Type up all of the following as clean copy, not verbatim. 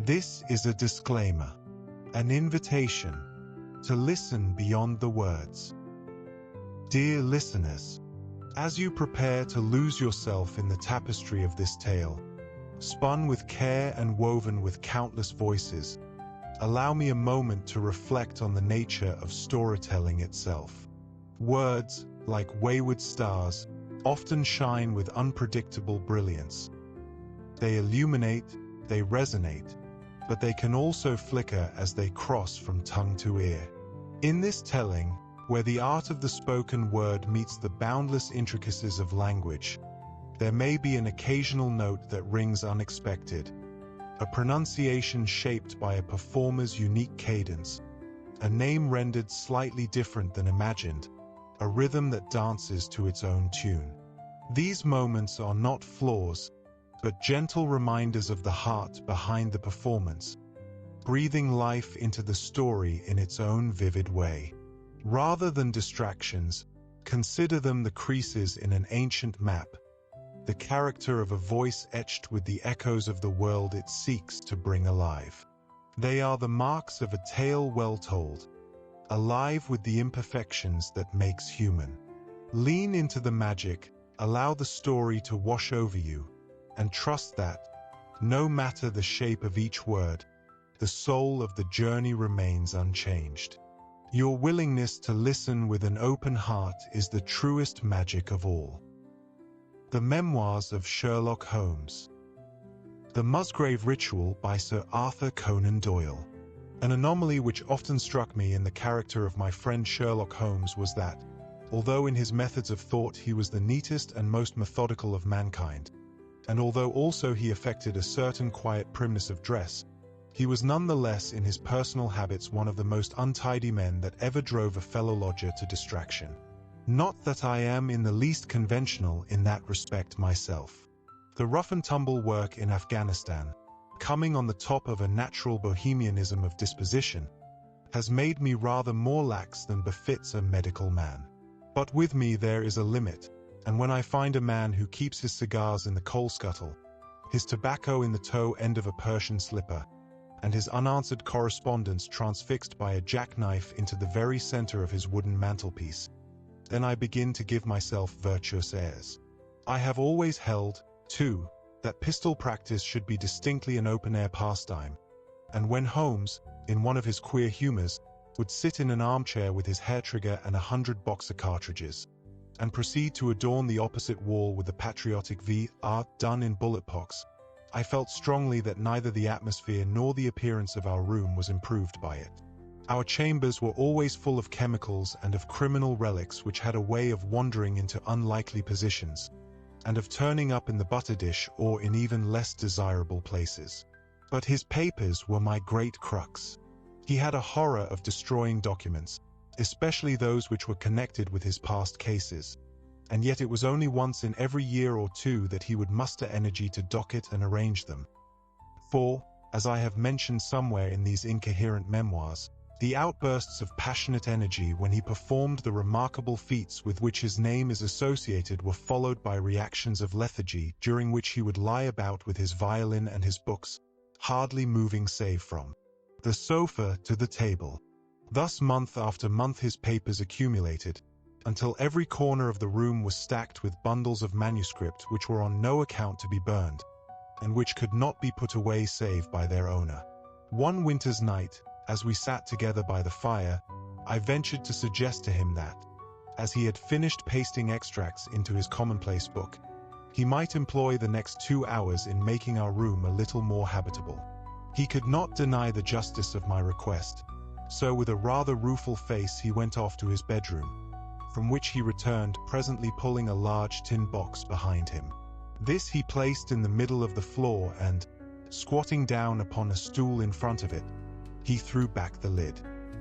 This is a disclaimer, an invitation to listen beyond the words. Dear listeners, as you prepare to lose yourself in the tapestry of this tale, spun with care and woven with countless voices, allow me a moment to reflect on the nature of storytelling itself. Words, like wayward stars, often shine with unpredictable brilliance. They illuminate, they resonate, but they can also flicker as they cross from tongue to ear. In this telling, where the art of the spoken word meets the boundless intricacies of language, there may be an occasional note that rings unexpected, a pronunciation shaped by a performer's unique cadence, a name rendered slightly different than imagined, a rhythm that dances to its own tune. These moments are not flaws, but gentle reminders of the heart behind the performance, breathing life into the story in its own vivid way. Rather than distractions, consider them the creases in an ancient map, the character of a voice etched with the echoes of the world it seeks to bring alive. They are the marks of a tale well told, alive with the imperfections that makes human. Lean into the magic, allow the story to wash over you, and trust that, no matter the shape of each word, the soul of the journey remains unchanged. Your willingness to listen with an open heart is the truest magic of all. The Memoirs of Sherlock Holmes. The Musgrave Ritual by Sir Arthur Conan Doyle. An anomaly which often struck me in the character of my friend Sherlock Holmes was that, although in his methods of thought he was the neatest and most methodical of mankind, and although also he affected a certain quiet primness of dress, he was nonetheless in his personal habits one of the most untidy men that ever drove a fellow lodger to distraction. Not that I am in the least conventional in that respect myself. The rough-and-tumble work in Afghanistan, coming on the top of a natural bohemianism of disposition, has made me rather more lax than befits a medical man. But with me there is a limit, and when I find a man who keeps his cigars in the coal scuttle, his tobacco in the toe end of a Persian slipper, and his unanswered correspondence transfixed by a jackknife into the very center of his wooden mantelpiece, then I begin to give myself virtuous airs. I have always held, too, that pistol practice should be distinctly an open-air pastime, and when Holmes, in one of his queer humors, would sit in an armchair with his hair trigger and 100 boxer cartridges, and proceed to adorn the opposite wall with the patriotic V.R. done in bullet pox, I felt strongly that neither the atmosphere nor the appearance of our room was improved by it. Our chambers were always full of chemicals and of criminal relics which had a way of wandering into unlikely positions, and of turning up in the butter dish or in even less desirable places. But his papers were my great crux. He had a horror of destroying documents, especially those which were connected with his past cases, and yet it was only once in every year or two that he would muster energy to docket and arrange them. For, as I have mentioned somewhere in these incoherent memoirs, the outbursts of passionate energy when he performed the remarkable feats with which his name is associated were followed by reactions of lethargy during which he would lie about with his violin and his books, hardly moving save from the sofa to the table. Thus month after month his papers accumulated, until every corner of the room was stacked with bundles of manuscript which were on no account to be burned, and which could not be put away save by their owner. One winter's night, as we sat together by the fire, I ventured to suggest to him that, as he had finished pasting extracts into his commonplace book, he might employ the next 2 hours in making our room a little more habitable. He could not deny the justice of my request, so with a rather rueful face he went off to his bedroom, from which he returned presently pulling a large tin box behind him. This he placed in the middle of the floor and, squatting down upon a stool in front of it, he threw back the lid.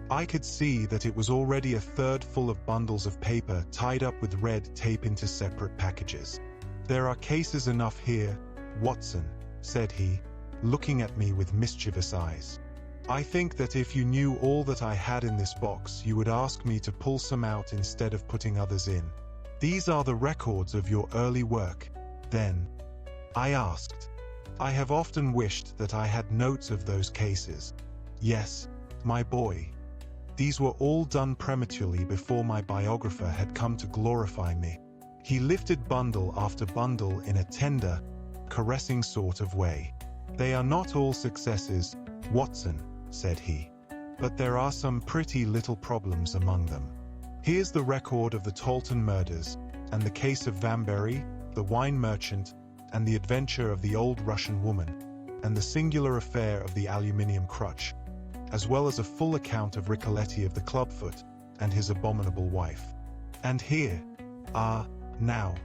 I could see that it was already a third full of bundles of paper tied up with red tape into separate packages. "There are cases enough here, Watson," said he, looking at me with mischievous eyes. "I think that if you knew all that I had in this box, you would ask me to pull some out instead of putting others in. These are the records of your early work, then?" I asked. I have often wished that I had notes of those cases. Yes, my boy. These were all done prematurely before my biographer had come to glorify me. He lifted bundle after bundle in a tender, caressing sort of way. They are not all successes, Watson, said he. But there are some pretty little problems among them. Here's the record of the Taunton murders, and the case of Vanbury, the wine merchant, and the adventure of the old Russian woman, and the singular affair of the aluminium crutch, as well as a full account of Ricoletti of the clubfoot, and his abominable wife. And here, now,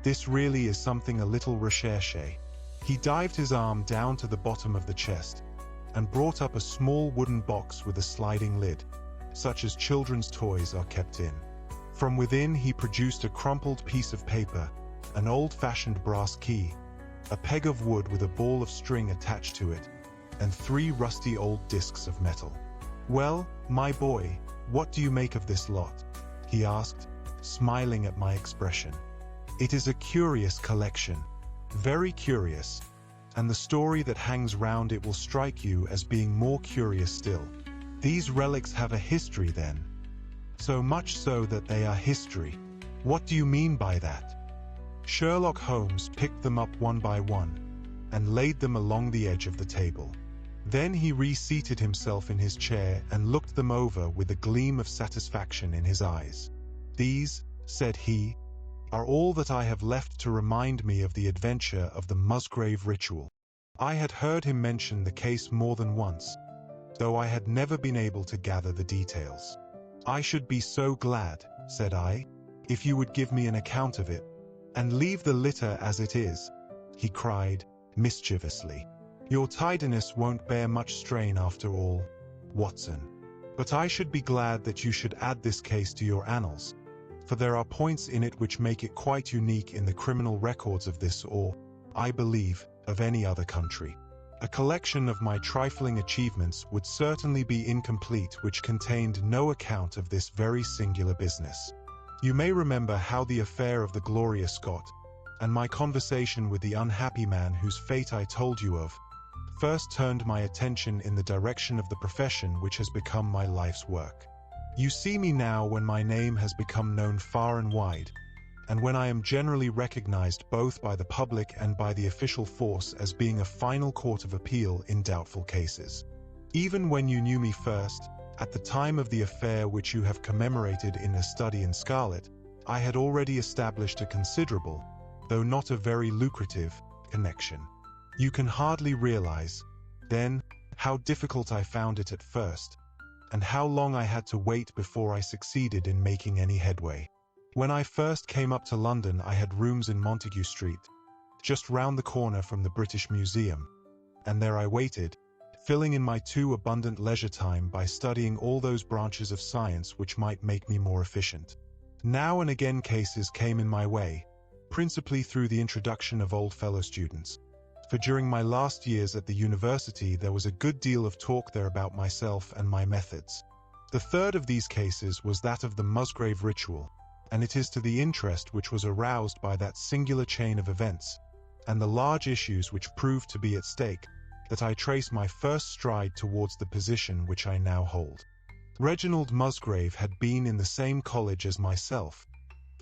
this really is something a little recherché. He dived his arm down to the bottom of the chest, and brought up a small wooden box with a sliding lid, such as children's toys are kept in. From within he produced a crumpled piece of paper, an old-fashioned brass key, a peg of wood with a ball of string attached to it, and 3 rusty old discs of metal. "Well, my boy, what do you make of this lot?" he asked, smiling at my expression. "It is a curious collection, very curious, and the story that hangs round it will strike you as being more curious still. These relics have a history then. So much so that they are history. What do you mean by that?" Sherlock Holmes picked them up one by one, and laid them along the edge of the table. Then he reseated himself in his chair and looked them over with a gleam of satisfaction in his eyes. "These," said he, "are all that I have left to remind me of the adventure of the Musgrave ritual." I had heard him mention the case more than once, though I had never been able to gather the details. "I should be so glad," said I, "if you would give me an account of it, and leave the litter as it is," he cried, mischievously. "Your tidiness won't bear much strain after all, Watson. But I should be glad that you should add this case to your annals, for there are points in it which make it quite unique in the criminal records of this or, I believe, of any other country. A collection of my trifling achievements would certainly be incomplete which contained no account of this very singular business. You may remember how the affair of the Gloria Scott, and my conversation with the unhappy man whose fate I told you of, first turned my attention in the direction of the profession which has become my life's work. You see me now when my name has become known far and wide, and when I am generally recognized both by the public and by the official force as being a final court of appeal in doubtful cases. Even when you knew me first, at the time of the affair which you have commemorated in A Study in Scarlet, I had already established a considerable, though not a very lucrative, connection. You can hardly realize, then, how difficult I found it at first, and how long I had to wait before I succeeded in making any headway. When I first came up to London, I had rooms in Montague Street, just round the corner from the British Museum, and there I waited, filling in my too abundant leisure time by studying all those branches of science which might make me more efficient. Now and again cases came in my way, principally through the introduction of old fellow students. For during my last years at the university there was a good deal of talk there about myself and my methods. The third of these cases was that of the Musgrave ritual, and it is to the interest which was aroused by that singular chain of events, and the large issues which proved to be at stake, that I trace my first stride towards the position which I now hold. Reginald Musgrave had been in the same college as myself,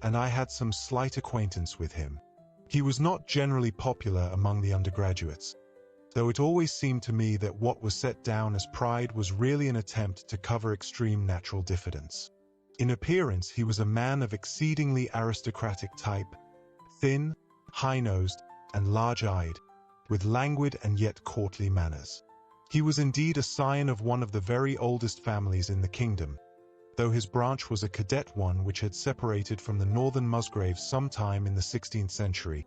and I had some slight acquaintance with him. He was not generally popular among the undergraduates, though it always seemed to me that what was set down as pride was really an attempt to cover extreme natural diffidence. In appearance he was a man of exceedingly aristocratic type, thin, high-nosed, and large-eyed, with languid and yet courtly manners. He was indeed a scion of one of the very oldest families in the kingdom, though his branch was a cadet one which had separated from the northern Musgraves sometime in the 16th century,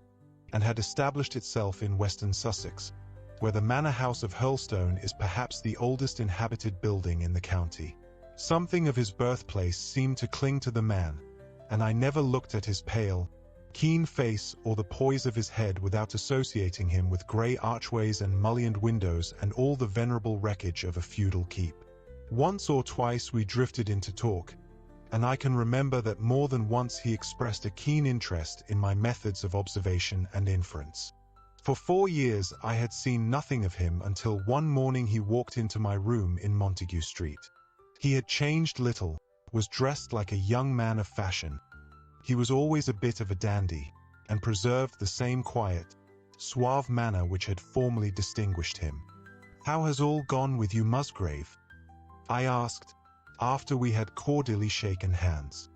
and had established itself in western Sussex, where the manor house of Hurlstone is perhaps the oldest inhabited building in the county. Something of his birthplace seemed to cling to the man, and I never looked at his pale, keen face or the poise of his head without associating him with grey archways and mullioned windows and all the venerable wreckage of a feudal keep. Once or twice we drifted into talk, and I can remember that more than once he expressed a keen interest in my methods of observation and inference. For 4 years I had seen nothing of him until one morning he walked into my room in Montague Street. He had changed little, was dressed like a young man of fashion. He was always a bit of a dandy, and preserved the same quiet, suave manner which had formerly distinguished him. "How has all gone with you, Musgrave?" I asked, after we had cordially shaken hands.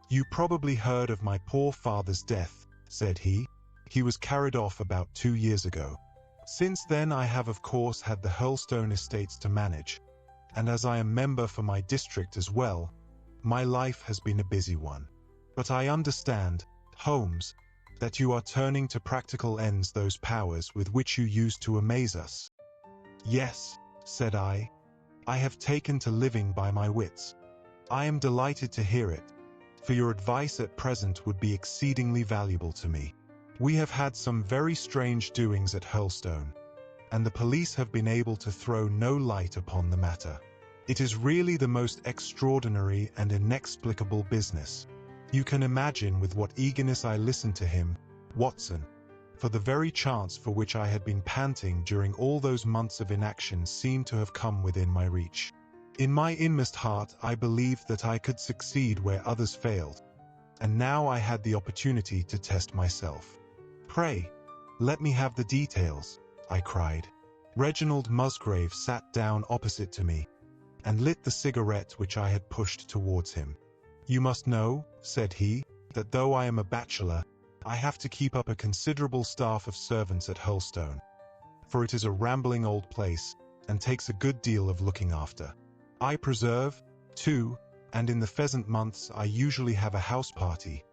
"You probably heard of my poor father's death," said he. "He was carried off about 2 years ago. Since then I have of course had the Hurlstone estates to manage, and as I am member for my district as well, my life has been a busy one. But I understand, Holmes, that you are turning to practical ends those powers with which you used to amaze us." "Yes," said I have taken to living by my wits." "I am delighted to hear it, for your advice at present would be exceedingly valuable to me. We have had some very strange doings at Hurlstone, and the police have been able to throw no light upon the matter. It is really the most extraordinary and inexplicable business. You can imagine with what eagerness I listened to him, Watson, for the very chance for which I had been panting during all those months of inaction seemed to have come within my reach. In my inmost heart I believed that I could succeed where others failed, and now I had the opportunity to test myself. "Pray, let me have the details," I cried. Reginald Musgrave sat down opposite to me, and lit the cigarette which I had pushed towards him. "You must know," said he, "that though I am a bachelor, I have to keep up a considerable staff of servants at Hurlstone, for it is a rambling old place, and takes a good deal of looking after. I preserve, too, and in the pheasant months I usually have a house party,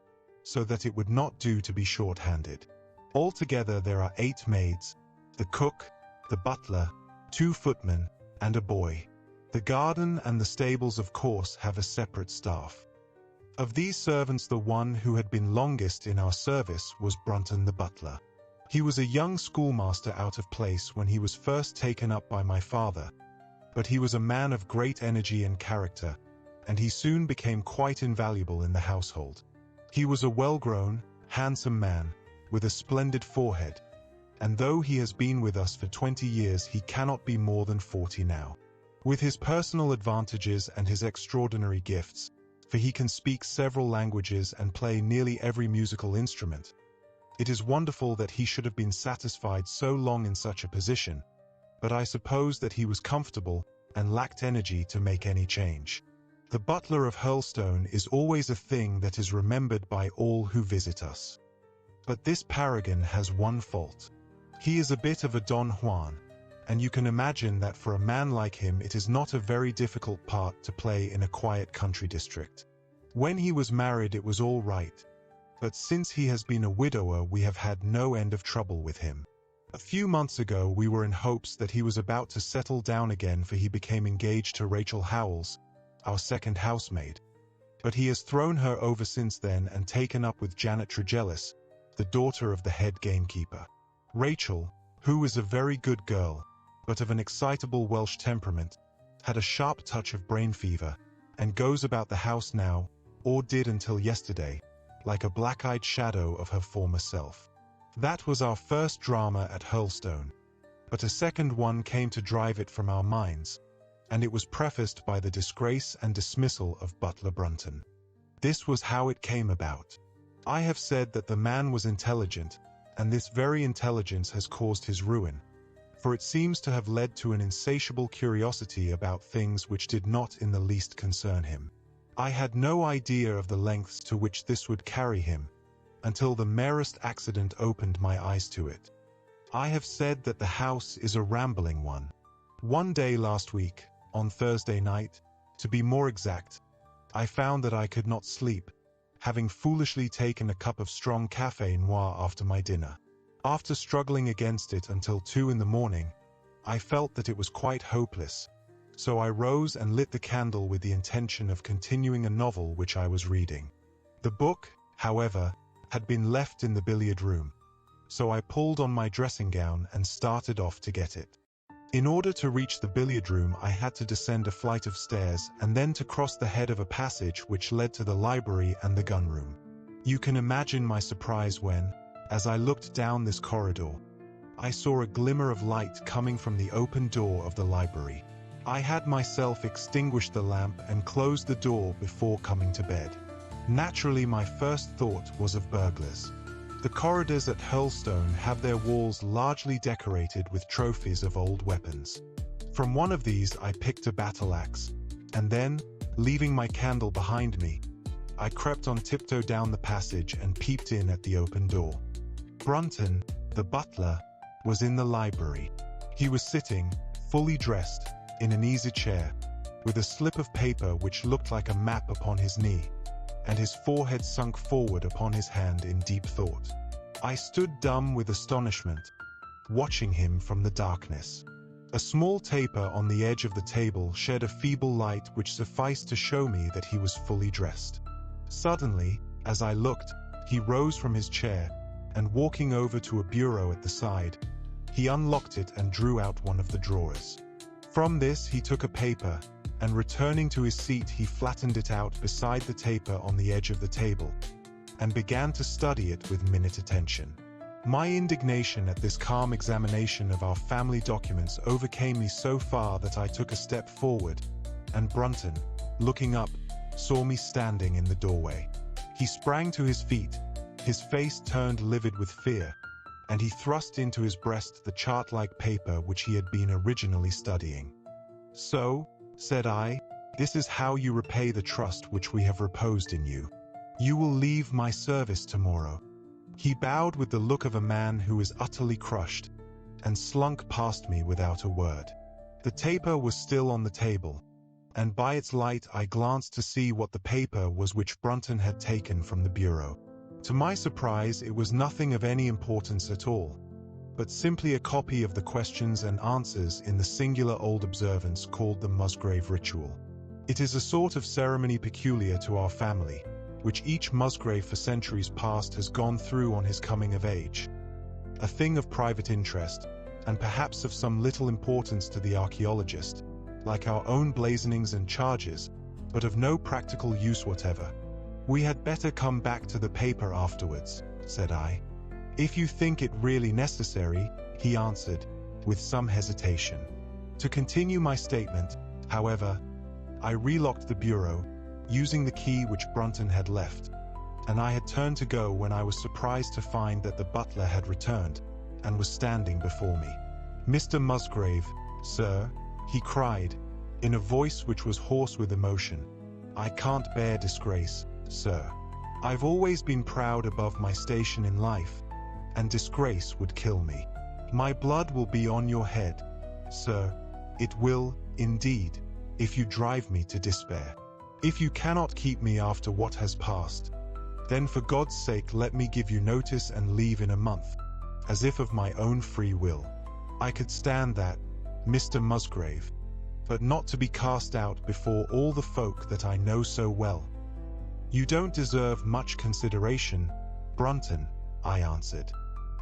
so that it would not do to be short-handed. Altogether there are 8 maids, the cook, the butler, 2 footmen, and a boy. The garden and the stables of course have a separate staff. Of these servants the one who had been longest in our service was Brunton the butler. He was a young schoolmaster out of place when he was first taken up by my father, but he was a man of great energy and character, and he soon became quite invaluable in the household. He was a well-grown, handsome man, with a splendid forehead, and though he has been with us for 20 years he cannot be more than 40 now. With his personal advantages and his extraordinary gifts, for he can speak several languages and play nearly every musical instrument, it is wonderful that he should have been satisfied so long in such a position, but I suppose that he was comfortable and lacked energy to make any change. The butler of Hurlstone is always a thing that is remembered by all who visit us. But this paragon has one fault. He is a bit of a Don Juan, and you can imagine that for a man like him it is not a very difficult part to play in a quiet country district. When he was married it was all right, but since he has been a widower we have had no end of trouble with him. A few months ago we were in hopes that he was about to settle down again, for he became engaged to Rachel Howells, our second housemaid. But he has thrown her over since then and taken up with Janet Tregellis, the daughter of the head gamekeeper. Rachel, who is a very good girl, but of an excitable Welsh temperament, had a sharp touch of brain fever, and goes about the house now, or did until yesterday, like a black-eyed shadow of her former self. That was our first drama at Hurlstone, but a second one came to drive it from our minds, and it was prefaced by the disgrace and dismissal of Butler Brunton. This was how it came about. I have said that the man was intelligent, and this very intelligence has caused his ruin, for it seems to have led to an insatiable curiosity about things which did not in the least concern him. I had no idea of the lengths to which this would carry him, until the merest accident opened my eyes to it. I have said that the house is a rambling one. One day last week, on Thursday night, to be more exact, I found that I could not sleep, having foolishly taken a cup of strong café noir after my dinner. After struggling against it until 2 in the morning, I felt that it was quite hopeless, so I rose and lit the candle with the intention of continuing a novel which I was reading. The book, however, had been left in the billiard room, so I pulled on my dressing gown and started off to get it. In order to reach the billiard room I had to descend a flight of stairs and then to cross the head of a passage which led to the library and the gun room. You can imagine my surprise when, as I looked down this corridor, I saw a glimmer of light coming from the open door of the library. I had myself extinguished the lamp and closed the door before coming to bed. Naturally, my first thought was of burglars. The corridors at Hurlstone have their walls largely decorated with trophies of old weapons. From one of these I picked a battle axe, and then, leaving my candle behind me, I crept on tiptoe down the passage and peeped in at the open door. Brunton, the butler, was in the library. He was sitting, fully dressed, in an easy chair, with a slip of paper which looked like a map upon his knee, and his forehead sunk forward upon his hand in deep thought. I stood dumb with astonishment, watching him from the darkness. A small taper on the edge of the table shed a feeble light which sufficed to show me that he was fully dressed. Suddenly, as I looked, he rose from his chair, and walking over to a bureau at the side, he unlocked it and drew out one of the drawers. From this he took a paper, and returning to his seat he flattened it out beside the taper on the edge of the table, and began to study it with minute attention. My indignation at this calm examination of our family documents overcame me so far that I took a step forward, and Brunton, looking up, saw me standing in the doorway. He sprang to his feet, his face turned livid with fear, and he thrust into his breast the chart-like paper which he had been originally studying. "So," said I, "this is how you repay the trust which we have reposed in you. You will leave my service tomorrow." He bowed with the look of a man who is utterly crushed, and slunk past me without a word. The taper was still on the table, and by its light I glanced to see what the paper was which Brunton had taken from the bureau. To my surprise, it was nothing of any importance at all, but simply a copy of the questions and answers in the singular old observance called the Musgrave ritual. It is a sort of ceremony peculiar to our family, which each Musgrave for centuries past has gone through on his coming of age. A thing of private interest, and perhaps of some little importance to the archaeologist, like our own blazonings and charges, but of no practical use whatever. "We had better come back to the paper afterwards," said I. "If you think it really necessary," he answered, with some hesitation. To continue my statement, however, I relocked the bureau, using the key which Brunton had left, and I had turned to go when I was surprised to find that the butler had returned, and was standing before me. "Mr. Musgrave, sir," he cried, in a voice which was hoarse with emotion, "I can't bear disgrace, sir. I've always been proud above my station in life, and disgrace would kill me. My blood will be on your head, sir. It will, indeed, if you drive me to despair. If you cannot keep me after what has passed, then for God's sake let me give you notice and leave in a month, as if of my own free will. I could stand that, Mr. Musgrave, but not to be cast out before all the folk that I know so well." "You don't deserve much consideration, Brunton," I answered.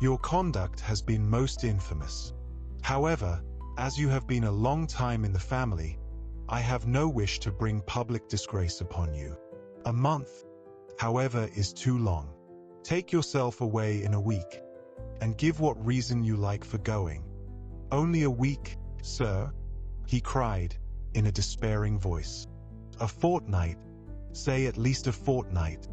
"Your conduct has been most infamous. However, as you have been a long time in the family, I have no wish to bring public disgrace upon you. A month, however, is too long. Take yourself away in a week, and give what reason you like for going." "Only a week, sir?" he cried, in a despairing voice. "A fortnight, say at least a fortnight."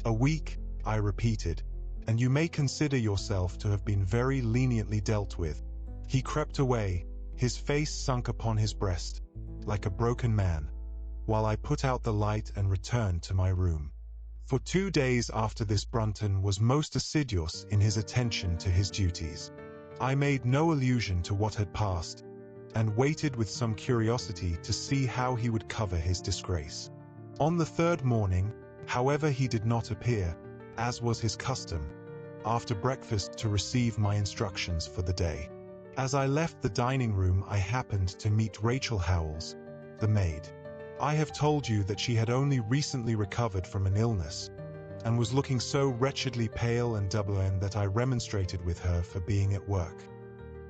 "A week," I repeated, "and you may consider yourself to have been very leniently dealt with." He crept away, his face sunk upon his breast, like a broken man, while I put out the light and returned to my room. For 2 days after this Brunton was most assiduous in his attention to his duties. I made no allusion to what had passed, and waited with some curiosity to see how he would cover his disgrace. On the third morning, however, he did not appear, as was his custom, after breakfast to receive my instructions for the day. As I left the dining room, I happened to meet Rachel Howells, the maid. I have told you that she had only recently recovered from an illness, and was looking so wretchedly pale and double-in that I remonstrated with her for being at work.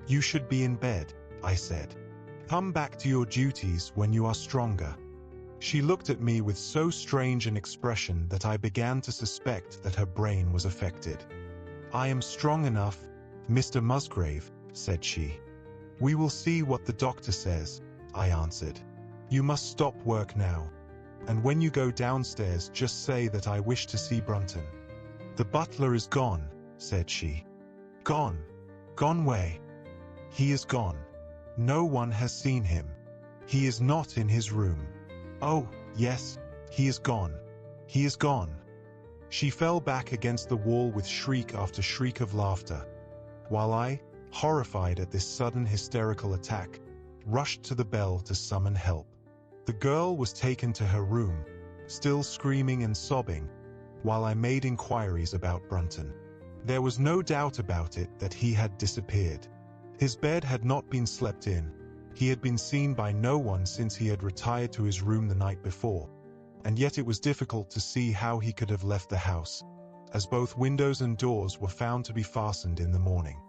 "You should be in bed," I said. "Come back to your duties when you are stronger." She looked at me with so strange an expression that I began to suspect that her brain was affected. "I am strong enough," "Mr. Musgrave," said she. "We will see what the doctor says," I answered. "You must stop work now, and when you go downstairs just say that I wish to see Brunton." "The butler is gone," said she. "Gone? Gone where?" "He is gone. No one has seen him. He is not in his room." "Oh, yes, he is gone. He is gone." She fell back against the wall with shriek after shriek of laughter, while I, horrified at this sudden hysterical attack, rushed to the bell to summon help. The girl was taken to her room, still screaming and sobbing, while I made inquiries about Brunton. There was no doubt about it that he had disappeared. His bed had not been slept in. He had been seen by no one since he had retired to his room the night before, and yet it was difficult to see how he could have left the house, as both windows and doors were found to be fastened in the morning.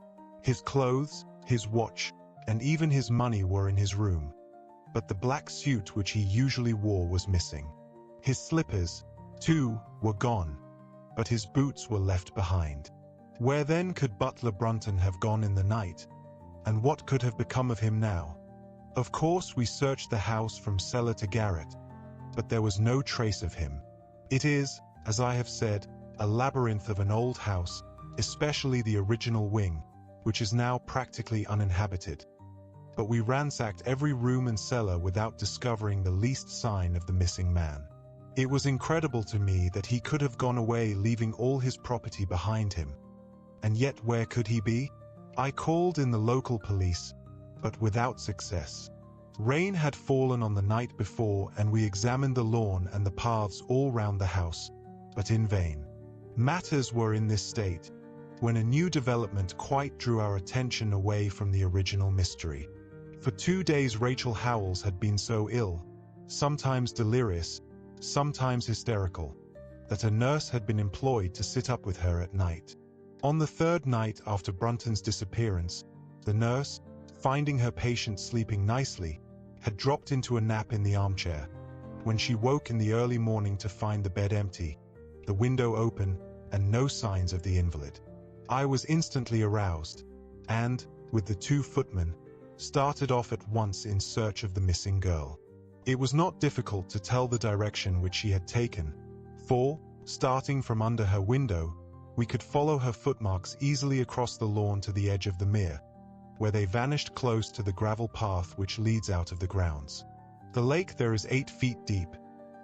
His clothes, his watch, and even his money were in his room, but the black suit which he usually wore was missing. His slippers, too, were gone, but his boots were left behind. Where then could Butler Brunton have gone in the night, and what could have become of him now? Of course we searched the house from cellar to garret, but there was no trace of him. It is, as I have said, a labyrinth of an old house, especially the original wing, which is now practically uninhabited. But we ransacked every room and cellar without discovering the least sign of the missing man. It was incredible to me that he could have gone away leaving all his property behind him. And yet where could he be? I called in the local police, but without success. Rain had fallen on the night before, and we examined the lawn and the paths all round the house, but in vain. Matters were in this state, when a new development quite drew our attention away from the original mystery. For 2 days Rachel Howells had been so ill, sometimes delirious, sometimes hysterical, that a nurse had been employed to sit up with her at night. On the 3rd night after Brunton's disappearance, the nurse, finding her patient sleeping nicely, had dropped into a nap in the armchair, when she woke in the early morning to find the bed empty, the window open, and no signs of the invalid. I was instantly aroused, and, with the 2 footmen, started off at once in search of the missing girl. It was not difficult to tell the direction which she had taken, for, starting from under her window, we could follow her footmarks easily across the lawn to the edge of the mere, where they vanished close to the gravel path which leads out of the grounds. The lake there is 8 feet deep,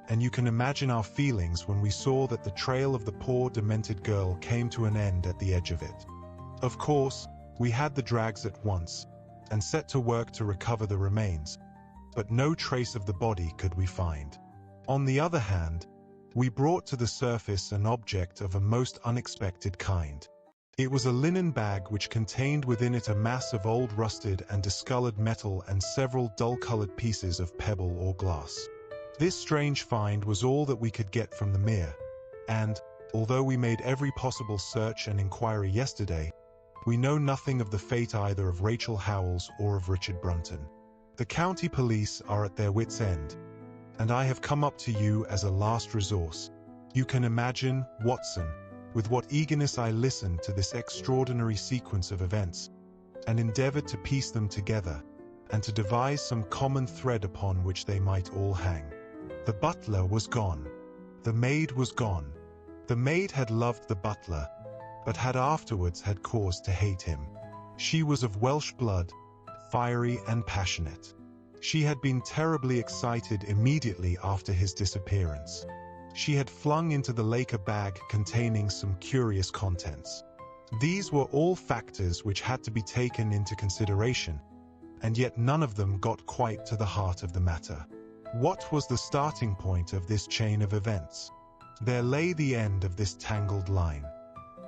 and you can imagine our feelings when we saw that the trail of the poor demented girl came to an end at the edge of it. Of course, we had the drags at once, and set to work to recover the remains, but no trace of the body could we find. On the other hand, we brought to the surface an object of a most unexpected kind. It was a linen bag which contained within it a mass of old rusted and discolored metal and several dull-colored pieces of pebble or glass. This strange find was all that we could get from the mere, and, although we made every possible search and inquiry yesterday, we know nothing of the fate either of Rachel Howells or of Richard Brunton. The county police are at their wits' end, and I have come up to you as a last resource. You can imagine, Watson, with what eagerness I listened to this extraordinary sequence of events, and endeavored to piece them together, and to devise some common thread upon which they might all hang. The butler was gone. The maid was gone. The maid had loved the butler, but had afterwards had cause to hate him. She was of Welsh blood, fiery and passionate. She had been terribly excited immediately after his disappearance. She had flung into the lake a bag containing some curious contents. These were all factors which had to be taken into consideration, and yet none of them got quite to the heart of the matter. What was the starting point of this chain of events? There lay the end of this tangled line.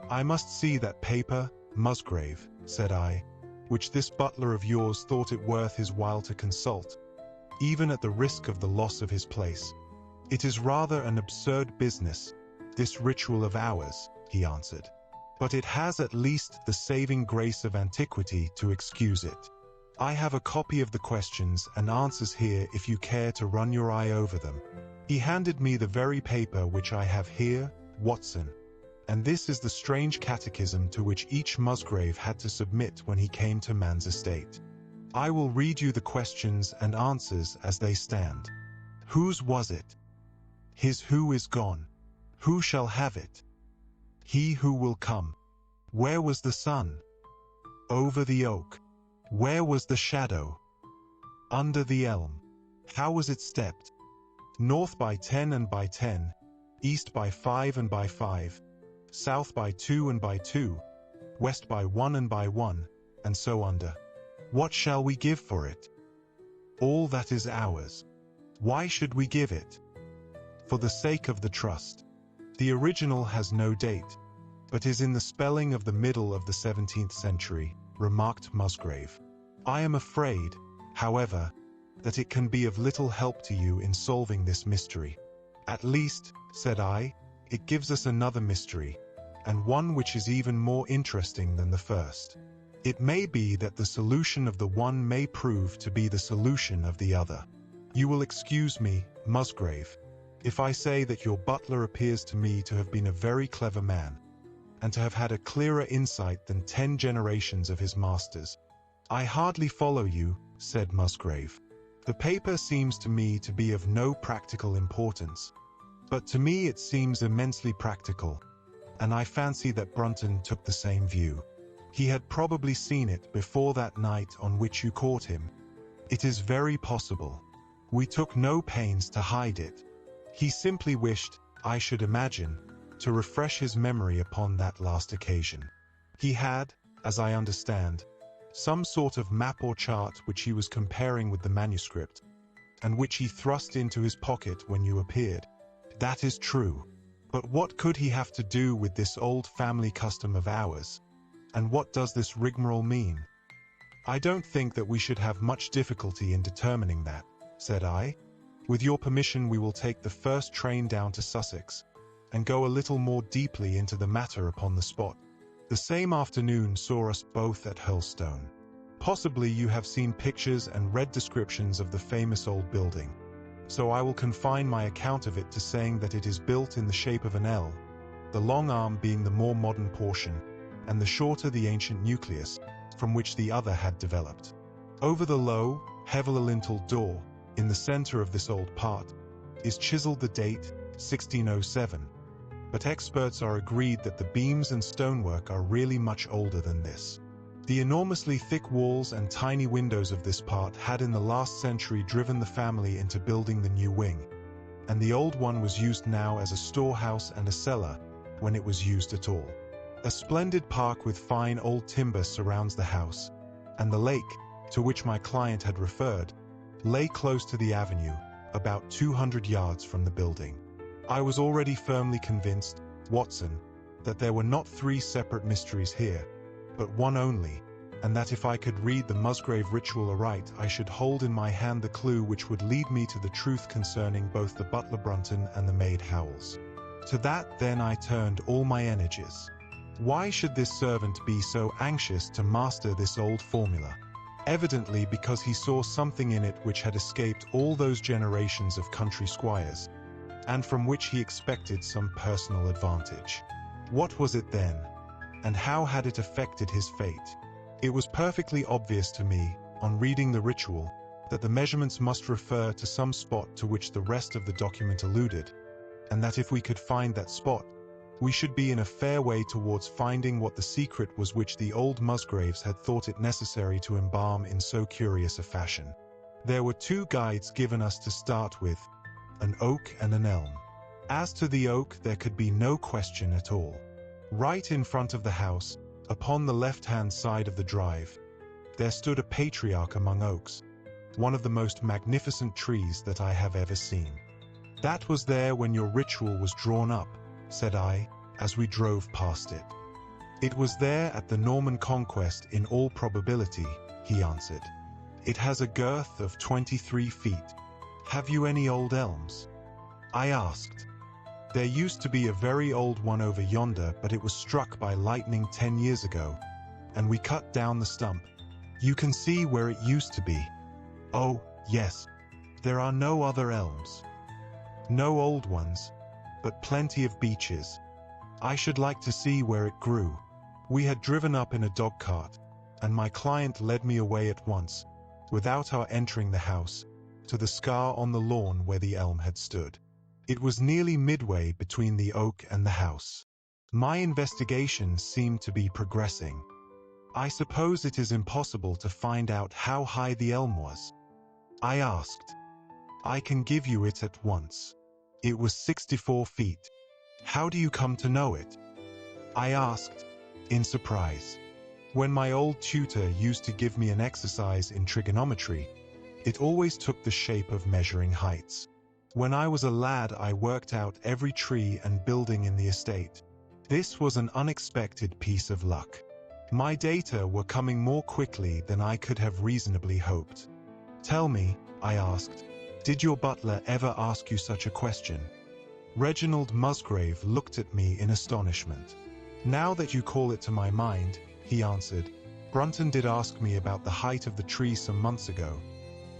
"I must see that paper, Musgrave," said I, "which this butler of yours thought it worth his while to consult, even at the risk of the loss of his place." "It is rather an absurd business, this ritual of ours," he answered, "but it has at least the saving grace of antiquity to excuse it. I have a copy of the questions and answers here if you care to run your eye over them." He handed me the very paper which I have here, Watson, And this is the strange catechism to which each Musgrave had to submit when he came to man's estate. I will read you the questions and answers as they stand. Whose was it? His who is gone. Who shall have it? He who will come. Where was the sun? Over the oak. Where was the shadow? Under the elm. How was it stepped? North by 10 and by 10, east by 5 and by 5, south by 2 and by 2, west by 1 and by 1, and so under. What shall we give for it? All that is ours. Why should we give it? For the sake of the trust. The original has no date, but is in the spelling of the middle of the 17th century, remarked Musgrave. I am afraid, however, that it can be of little help to you in solving this mystery. At least, said I, it gives us another mystery, and one which is even more interesting than the first. It may be that the solution of the one may prove to be the solution of the other. You will excuse me, Musgrave, if I say that your butler appears to me to have been a very clever man, and to have had a clearer insight than 10 generations of his masters. I hardly follow you, said Musgrave. The paper seems to me to be of no practical importance, but to me it seems immensely practical, and I fancy that Brunton took the same view. He had probably seen it before that night on which you caught him. It is very possible. We took no pains to hide it. He simply wished, I should imagine, to refresh his memory upon that last occasion. He had, as I understand, some sort of map or chart which he was comparing with the manuscript, and which he thrust into his pocket when you appeared. That is true. But what could he have to do with this old family custom of ours? And what does this rigmarole mean? I don't think that we should have much difficulty in determining that, said I. With your permission we will take the first train down to Sussex, and go a little more deeply into the matter upon the spot. The same afternoon saw us both at Hurlstone. Possibly you have seen pictures and read descriptions of the famous old building, so I will confine my account of it to saying that it is built in the shape of an L, the long arm being the more modern portion, and the shorter the ancient nucleus, from which the other had developed. Over the low, heavily-linteled door, in the center of this old part, is chiseled the date, 1607, but experts are agreed that the beams and stonework are really much older than this. The enormously thick walls and tiny windows of this part had in the last century driven the family into building the new wing, and the old one was used now as a storehouse and a cellar, when it was used at all. A splendid park with fine old timber surrounds the house, and the lake, to which my client had referred, lay close to the avenue, about 200 yards from the building. I was already firmly convinced, Watson, that there were not 3 separate mysteries here, but one only, and that if I could read the Musgrave ritual aright, I should hold in my hand the clue which would lead me to the truth concerning both the butler Brunton and the maid Howells. To that then I turned all my energies. Why should this servant be so anxious to master this old formula? Evidently because he saw something in it which had escaped all those generations of country squires, and from which he expected some personal advantage. What was it then? And how had it affected his fate? It was perfectly obvious to me, on reading the ritual, that the measurements must refer to some spot to which the rest of the document alluded, and that if we could find that spot, we should be in a fair way towards finding what the secret was which the old Musgraves had thought it necessary to embalm in so curious a fashion. There were 2 guides given us to start with, an oak and an elm. As to the oak, there could be no question at all. Right in front of the house, upon the left-hand side of the drive, there stood a patriarch among oaks, one of the most magnificent trees that I have ever seen. That was there when your ritual was drawn up, said I, as we drove past it. It was there at the Norman Conquest in all probability, he answered. It has a girth of 23 feet. Have you any old elms? I asked. There used to be a very old one over yonder, but it was struck by lightning 10 years ago, and we cut down the stump. You can see where it used to be. Oh, yes. There are no other elms. No old ones, but plenty of beeches. I should like to see where it grew. We had driven up in a dog cart, and my client led me away at once, without our entering the house, to the scar on the lawn where the elm had stood. It was nearly midway between the oak and the house. My investigation seemed to be progressing. I suppose it is impossible to find out how high the elm was? I asked. I can give you it at once. It was 64 feet. How do you come to know it? I asked, in surprise. When my old tutor used to give me an exercise in trigonometry, it always took the shape of measuring heights. When I was a lad, I worked out every tree and building in the estate. This was an unexpected piece of luck. My data were coming more quickly than I could have reasonably hoped. Tell me, I asked, did your butler ever ask you such a question? Reginald Musgrave looked at me in astonishment. Now that you call it to my mind, he answered, Brunton did ask me about the height of the tree some months ago,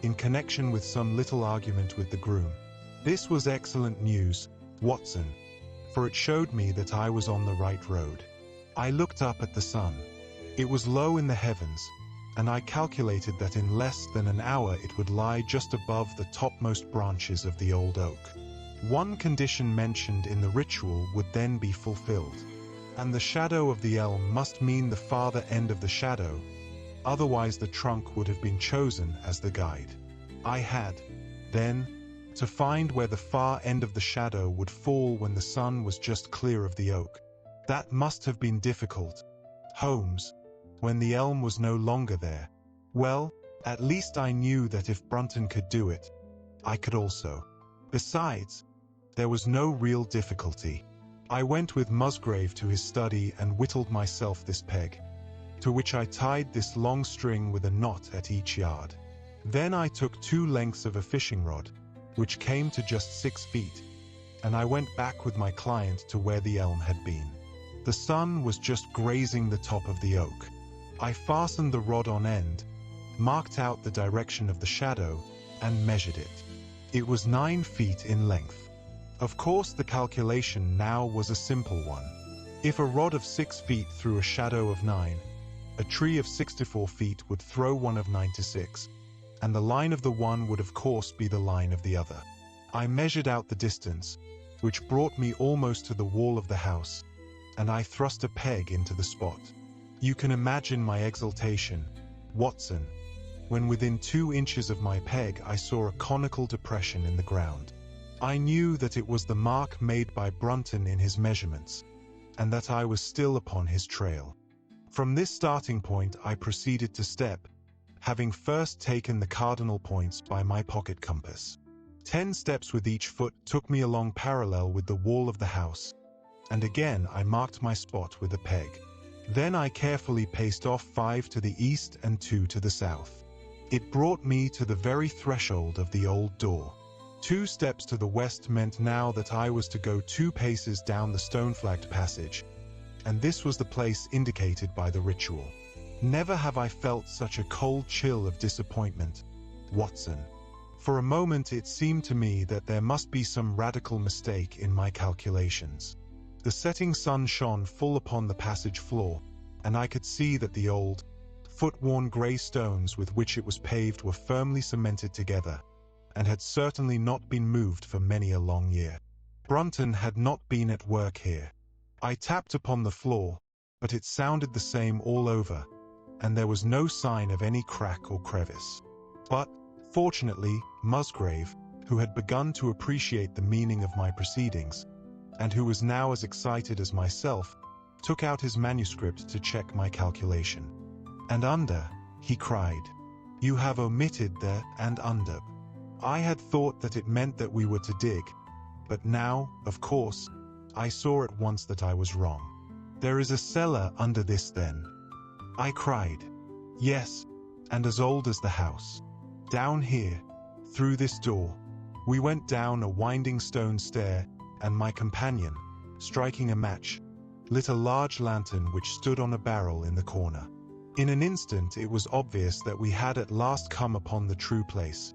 in connection with some little argument with the groom. This was excellent news, Watson, for it showed me that I was on the right road. I looked up at the sun. It was low in the heavens, and I calculated that in less than an hour it would lie just above the topmost branches of the old oak. One condition mentioned in the ritual would then be fulfilled, and the shadow of the elm must mean the farther end of the shadow, otherwise the trunk would have been chosen as the guide. I had, then, to find where the far end of the shadow would fall when the sun was just clear of the oak. That must have been difficult, Holmes, when the elm was no longer there. Well, at least I knew that if Brunton could do it, I could also. Besides, there was no real difficulty. I went with Musgrave to his study and whittled myself this peg, to which I tied this long string with a knot at each yard. Then I took 2 lengths of a fishing rod, which came to just 6 feet, and I went back with my client to where the elm had been. The sun was just grazing the top of the oak. I fastened the rod on end, marked out the direction of the shadow, and measured it. It was 9 feet in length. Of course, the calculation now was a simple one. If a rod of 6 feet threw a shadow of 9, a tree of 64 feet would throw one of 96, and the line of the one would of course be the line of the other. I measured out the distance, which brought me almost to the wall of the house, and I thrust a peg into the spot. You can imagine my exultation, Watson, when within 2 inches of my peg I saw a conical depression in the ground. I knew that it was the mark made by Brunton in his measurements, and that I was still upon his trail. From this starting point I proceeded to step, having first taken the cardinal points by my pocket compass. 10 steps with each foot took me along parallel with the wall of the house, and again I marked my spot with a peg. Then I carefully paced off 5 to the east and 2 to the south. It brought me to the very threshold of the old door. 2 steps to the west meant now that I was to go 2 paces down the stone-flagged passage, and this was the place indicated by the ritual. Never have I felt such a cold chill of disappointment, Watson. For a moment it seemed to me that there must be some radical mistake in my calculations. The setting sun shone full upon the passage floor, and I could see that the old, foot-worn grey stones with which it was paved were firmly cemented together, and had certainly not been moved for many a long year. Brunton had not been at work here. I tapped upon the floor, but it sounded the same all over, and there was no sign of any crack or crevice. But, fortunately, Musgrave, who had begun to appreciate the meaning of my proceedings, and who was now as excited as myself, took out his manuscript to check my calculation. "And under," he cried. "You have omitted the and under." I had thought that it meant that we were to dig, but now, of course, I saw at once that I was wrong. "There is a cellar under this then?" I cried. "Yes, and as old as the house. Down here, through this door." We went down a winding stone stair, and my companion, striking a match, lit a large lantern which stood on a barrel in the corner. In an instant it was obvious that we had at last come upon the true place,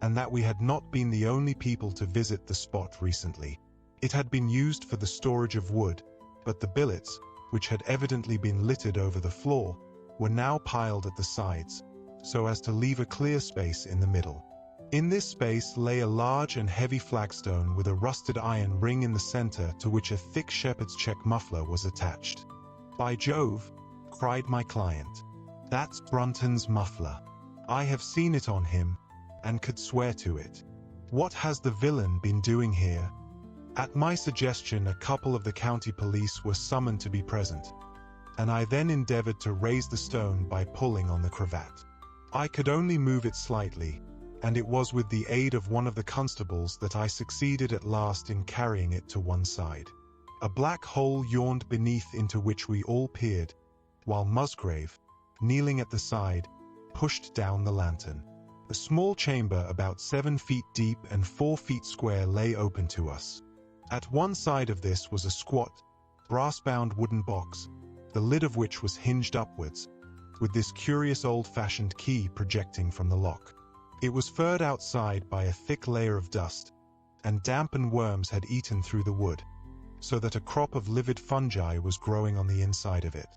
and that we had not been the only people to visit the spot recently. It had been used for the storage of wood, but the billets, which had evidently been littered over the floor, were now piled at the sides, so as to leave a clear space in the middle. In this space lay a large and heavy flagstone with a rusted iron ring in the center to which a thick shepherd's check muffler was attached. "By Jove!" cried my client. "That's Brunton's muffler. I have seen it on him, and could swear to it. What has the villain been doing here?" At my suggestion, a couple of the county police were summoned to be present, and I then endeavored to raise the stone by pulling on the cravat. I could only move it slightly, and it was with the aid of one of the constables that I succeeded at last in carrying it to one side. A black hole yawned beneath, into which we all peered, while Musgrave, kneeling at the side, pushed down the lantern. A small chamber about 7 feet deep and 4 feet square lay open to us. At one side of this was a squat, brass-bound wooden box, the lid of which was hinged upwards, with this curious old-fashioned key projecting from the lock. It was furred outside by a thick layer of dust, and damp and worms had eaten through the wood, so that a crop of livid fungi was growing on the inside of it.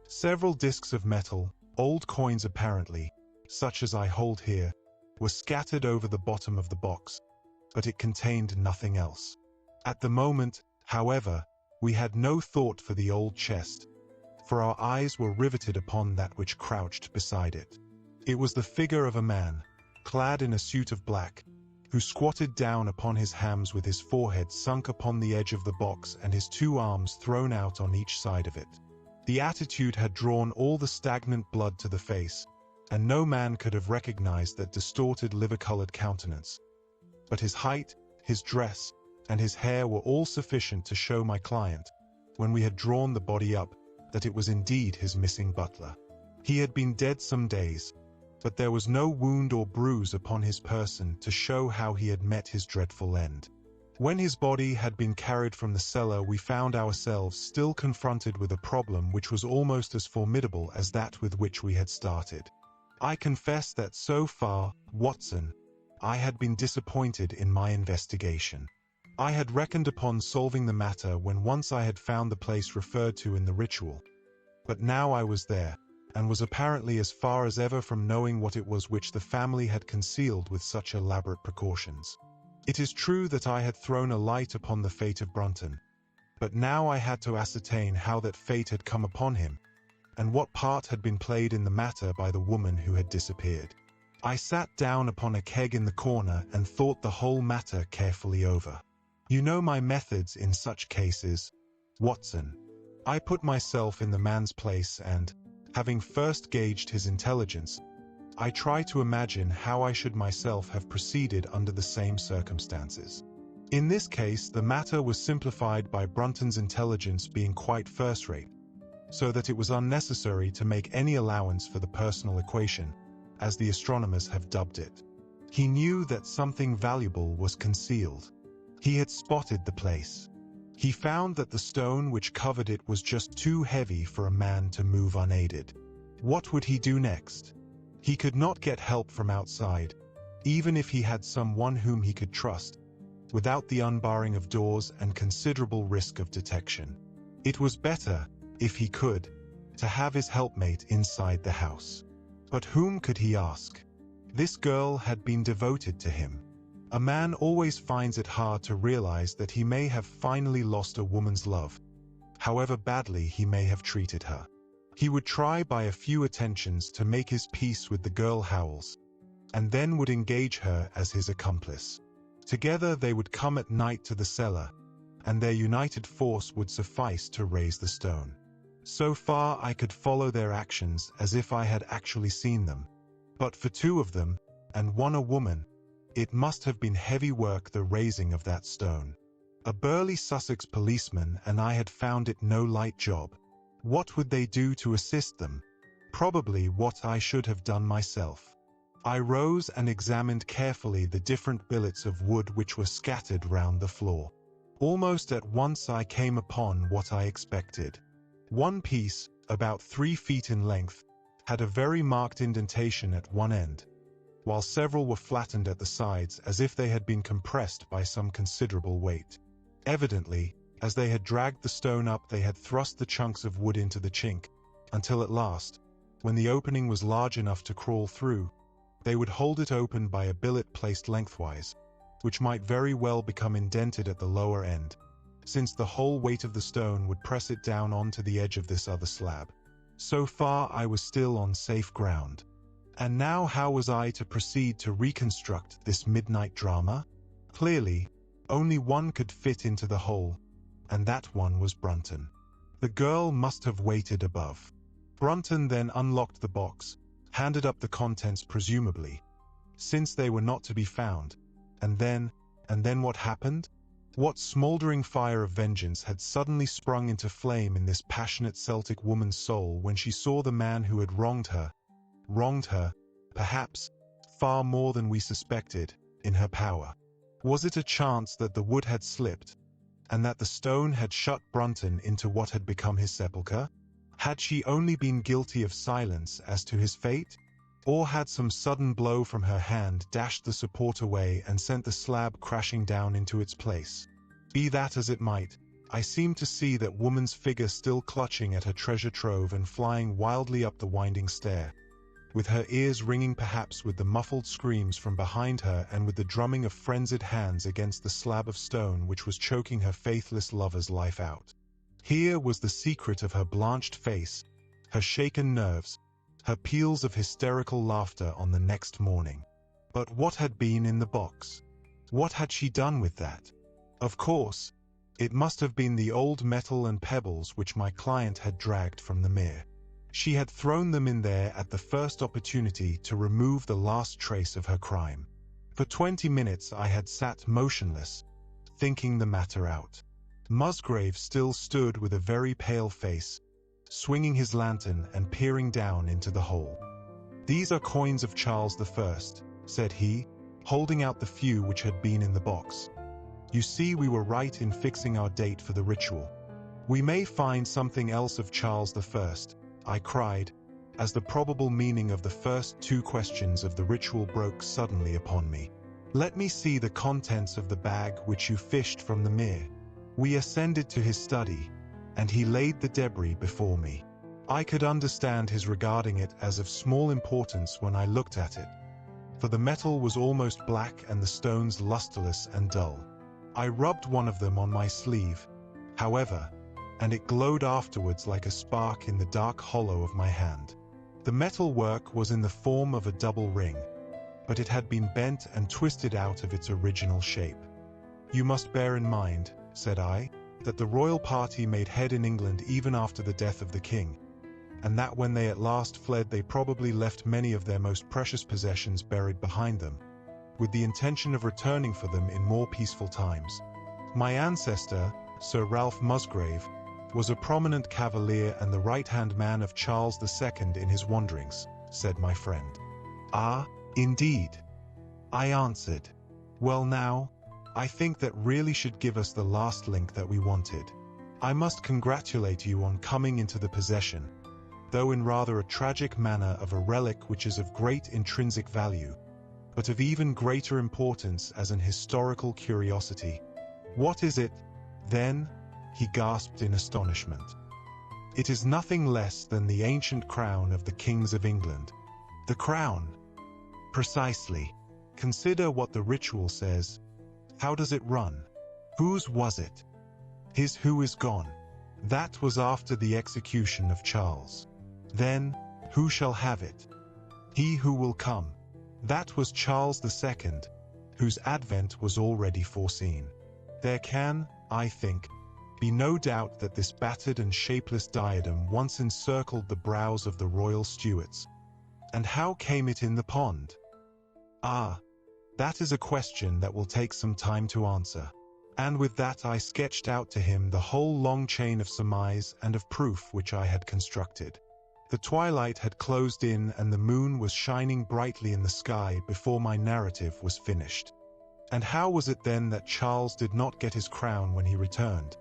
Several discs of metal, old coins apparently, such as I hold here, were scattered over the bottom of the box, but it contained nothing else. At the moment, however, we had no thought for the old chest, for our eyes were riveted upon that which crouched beside it. It was the figure of a man, clad in a suit of black, who squatted down upon his hams with his forehead sunk upon the edge of the box and his 2 arms thrown out on each side of it. The attitude had drawn all the stagnant blood to the face, and no man could have recognized that distorted liver-colored countenance. But his height, his dress, and his hair were all sufficient to show my client, when we had drawn the body up, that it was indeed his missing butler. He had been dead some days, but there was no wound or bruise upon his person to show how he had met his dreadful end. When his body had been carried from the cellar, we found ourselves still confronted with a problem which was almost as formidable as that with which we had started. I confess that so far, Watson, I had been disappointed in my investigation. I had reckoned upon solving the matter when once I had found the place referred to in the ritual. But now I was there, and was apparently as far as ever from knowing what it was which the family had concealed with such elaborate precautions. It is true that I had thrown a light upon the fate of Brunton, but now I had to ascertain how that fate had come upon him, and what part had been played in the matter by the woman who had disappeared. I sat down upon a keg in the corner and thought the whole matter carefully over. You know my methods in such cases, Watson. I put myself in the man's place and, having first gauged his intelligence, I try to imagine how I should myself have proceeded under the same circumstances. In this case, the matter was simplified by Brunton's intelligence being quite first-rate, so that it was unnecessary to make any allowance for the personal equation, as the astronomers have dubbed it. He knew that something valuable was concealed. He had spotted the place. He found that the stone which covered it was just too heavy for a man to move unaided. What would he do next? He could not get help from outside, even if he had someone whom he could trust, without the unbarring of doors and considerable risk of detection. It was better, if he could, to have his helpmate inside the house. But whom could he ask? This girl had been devoted to him. A man always finds it hard to realize that he may have finally lost a woman's love, however badly he may have treated her. He would try by a few attentions to make his peace with the girl Howells, and then would engage her as his accomplice. Together they would come at night to the cellar, and their united force would suffice to raise the stone. So far I could follow their actions as if I had actually seen them. But for 2 of them, and one a woman, it must have been heavy work, the raising of that stone. A burly Sussex policeman and I had found it no light job. What would they do to assist them? Probably what I should have done myself. I rose and examined carefully the different billets of wood which were scattered round the floor. Almost at once I came upon what I expected. One piece, about 3 feet in length, had a very marked indentation at one end, while several were flattened at the sides as if they had been compressed by some considerable weight. Evidently, As they had dragged the stone up, they had thrust the chunks of wood into the chink, until at last, when the opening was large enough to crawl through, they would hold it open by a billet placed lengthwise, which might very well become indented at the lower end, since the whole weight of the stone would press it down onto the edge of this other slab. So far I was still on safe ground. And now how was I to proceed to reconstruct this midnight drama? Clearly, only one could fit into the hole, and that one was Brunton. The girl must have waited above. Brunton then unlocked the box, handed up the contents presumably, since they were not to be found, and then what happened? What smoldering fire of vengeance had suddenly sprung into flame in this passionate Celtic woman's soul when she saw the man who had wronged her, perhaps, far more than we suspected, in her power? Was it a chance that the wood had slipped, and that the stone had shut Brunton into what had become his sepulchre? Had she only been guilty of silence as to his fate? Or had some sudden blow from her hand dashed the support away and sent the slab crashing down into its place? Be that as it might, I seemed to see that woman's figure still clutching at her treasure trove and flying wildly up the winding stair, with her ears ringing perhaps with the muffled screams from behind her and with the drumming of frenzied hands against the slab of stone which was choking her faithless lover's life out. Here was the secret of her blanched face, her shaken nerves, her peals of hysterical laughter on the next morning. But what had been in the box? What had she done with that? Of course, it must have been the old metal and pebbles which my client had dragged from the mere. She had thrown them in there at the first opportunity to remove the last trace of her crime. For 20 minutes I had sat motionless, thinking the matter out. Musgrave still stood with a very pale face, swinging his lantern and peering down into the hole. "These are coins of Charles I," said he, holding out the few which had been in the box. "You see, we were right in fixing our date for the ritual. We may find something else of Charles I," I cried, as the probable meaning of the first two questions of the ritual broke suddenly upon me. "Let me see the contents of the bag which you fished from the mere." We ascended to his study, and he laid the debris before me. I could understand his regarding it as of small importance when I looked at it, for the metal was almost black and the stones lusterless and dull. I rubbed one of them on my sleeve, however, and it glowed afterwards like a spark in the dark hollow of my hand. The metal work was in the form of a double ring, but it had been bent and twisted out of its original shape. "You must bear in mind," said I, "that the royal party made head in England even after the death of the king, and that when they at last fled they probably left many of their most precious possessions buried behind them, with the intention of returning for them in more peaceful times. My ancestor, Sir Ralph Musgrave, was a prominent cavalier and the right-hand man of Charles II in his wanderings," said my friend. "Ah, indeed," I answered. "Well now, I think that really should give us the last link that we wanted. I must congratulate you on coming into the possession, though in rather a tragic manner, of a relic which is of great intrinsic value, but of even greater importance as an historical curiosity." "What is it, then?" he gasped in astonishment. "It is nothing less than the ancient crown of the kings of England." "The crown?" "Precisely. Consider what the ritual says. How does it run? Whose was it? His who is gone. That was after the execution of Charles. Then, who shall have it? He who will come. That was Charles II, whose advent was already foreseen. There can, I think, be no doubt that this battered and shapeless diadem once encircled the brows of the royal Stuarts. And how came it in the pond? Ah, that is a question that will take some time to answer." And with that I sketched out to him the whole long chain of surmise and of proof which I had constructed. The twilight had closed in and the moon was shining brightly in the sky before my narrative was finished. "And how was it then that Charles did not get his crown when he returned?"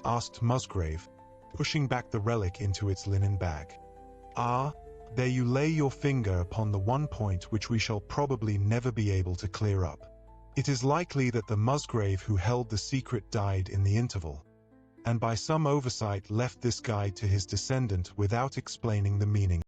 asked Musgrave, pushing back the relic into its linen bag. "Ah, there you lay your finger upon the one point which we shall probably never be able to clear up. It is likely that the Musgrave who held the secret died in the interval, and by some oversight left this guide to his descendant without explaining the meaning.